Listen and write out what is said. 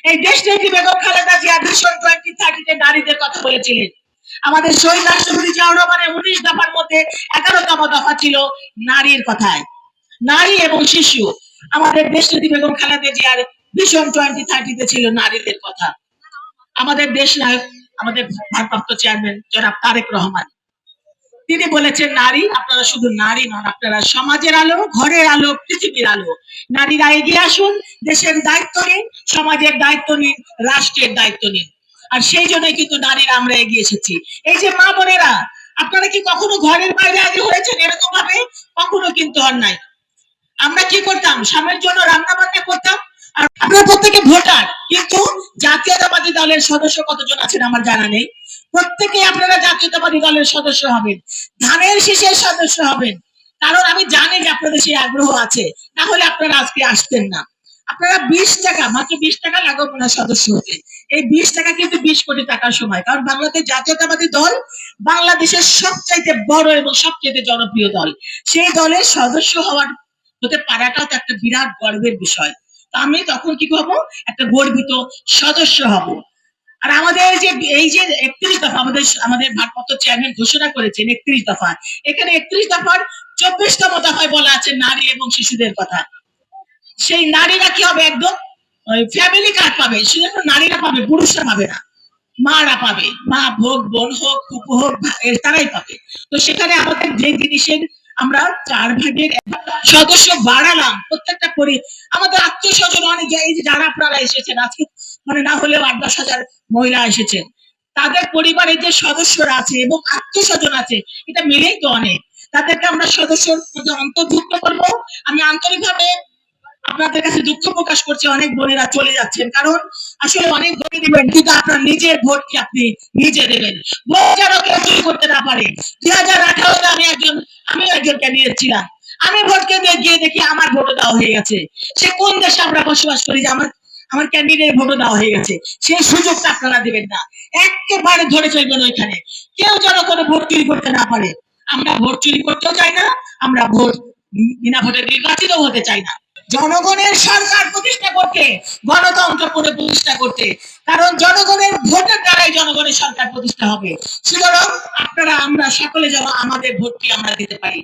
এই দেশনেত্রী বেগম খালেদা জিয়া ভিশন 2030 নারীদের কথা বলেছিলেন। আমাদের শহীদ রাষ্ট্রপতি জিয়াউর রহমানের 19 দফার মধ্যে 11তম দফা ছিল নারীর কথায়, নারী এবং শিশু। আমাদের দেশনেত্রী বেগম খালেদা জিয়ার ভিশন 2030 ছিল নারীদের কথা। আমাদের দেশ নায়ক, আমাদের ভারপ্রাপ্ত চেয়ারম্যান জনাব তারেক রহমান, তিনি বলেছেন নারী, আপনারা শুধু নারী নন, আপনারা সমাজের আলো, ঘরের আলো, পৃথিবীর আলো। নারীরা এগিয়ে আসুন, দেশের দায়িত্ব নিন, সমাজের দায়িত্ব নিন, রাষ্ট্রের দায়িত্ব নিন। আর সেই জন্যই কিন্তু নারীরা আমরা এগিয়ে এসেছি। এই যে মা বোনেরা, আপনারা কি কখনো ঘরের বাইরে আগে হয়েছেন এরকম ভাবে? কখনো কিন্তু হন নাই। আমরা কি করতাম? স্বামীর জন্য রান্না বান্না করতাম। আর আপনারা প্রত্যেকে ভোটার, কিন্তু জাতীয়তাবাদী দলের সদস্য কতজন আছেন আমার জানা নেই। প্রত্যেকে আপনারা জাতীয়তাবাদী দলের সদস্য হবেন, ধানের শীষের সদস্য হবেন। কারণ আমি জানি যে আপনাদের সেই আগ্রহ আছে, না হলে আপনারা আজকে আসতেন না। আপনারা 20 টাকা, মাত্র 20 টাকা লাগবে না সদস্য হতে। এই 20 টাকা কিন্তু 20 কোটি টাকার সময়। কারণ বাংলাদেশ জাতীয়তাবাদী দল বাংলাদেশের সবচাইতে বড় এবং সবচাইতে জনপ্রিয় দল। সেই দলের সদস্য হতে পারাটাও তো একটা বিরাট গর্বের বিষয়। আমি তখন কি করবো? একটা গর্বিত সদস্য হব। আর আমাদের যে এই যে 31 দফা আমাদের আমাদের ভারপ্রাপ্ত চেয়ারম্যান ঘোষণা করেছেন, 31 দফা, এখানে 31 দফার 24তম দফায় বলা আছে নারী এবং শিশুদের কথা। সেই নারীরা কি হবে? একদম ফ্যামিলি কার্ড পাবে, শুধু নারীরা পাবে, পুরুষরা পাবে না। মারা পাবে, মা হোক, বোন হোক, ফুপু হোক, তারাই পাবে। তো সেখানে আমাদের যে জিনিসের আমরা 4 ভাগের 1 সদস্য বাড়ালাম, প্রত্যেকটা আমাদের আত্মীয় স্বজন অনেক, এই যে যারা আপনারা এসেছেন আজকে, মানে না হলেও 8-10 হাজার মহিলা এসেছেন, তাদের পরিবারের যে সদস্যরা আছে এবং আত্মীয় স্বজন আছে, এটা মিলেই তো অনেক। তাদেরকে আমরা সদস্যর মধ্যে অন্তর্ভুক্ত করবো। আমি আন্তরিকভাবে আপনাদের কাছে দুঃখ প্রকাশ করছি, অনেক বোনেরা চলে যাচ্ছেন। কারণ আসলে অনেক ভোটে দিবেন, কিন্তু আপনার নিজের ভোটকে আপনি নিজে দেবেন। ভোট যেন কেউ চুরি করতে না পারে। 2018-তে আমিও একজন ক্যান্ডিডেট ছিলাম। আমি ভোট কেন্দ্রে গিয়ে দেখি আমার ভোটও দেওয়া হয়ে গেছে। সে কোন দেশে আমরা বসবাস করি যে আমার আমার ক্যান্ডিডেট ভোটও দেওয়া হয়ে গেছে? সেই সুযোগটা আপনারা দিবেন না। একেবারে ধরে চলবেন ওইখানে, কেউ যেন কোনো ভোট চুরি করতে না পারে। আমরা ভোট চুরি করতেও চাই না, আমরা ভোট বিনা ভোটে নির্বাচিত হতে চাই না। জনগণের সরকার প্রতিষ্ঠা করতে, গণতন্ত্র প্রতিষ্ঠা করতে। কারণ জনগণের ভোটের দ্বারাই জনগণের সরকার প্রতিষ্ঠা হবে। সুতরাং আপনারা, আমরা সকলে যেন আমাদের ভোটটি আমরা দিতে পারি।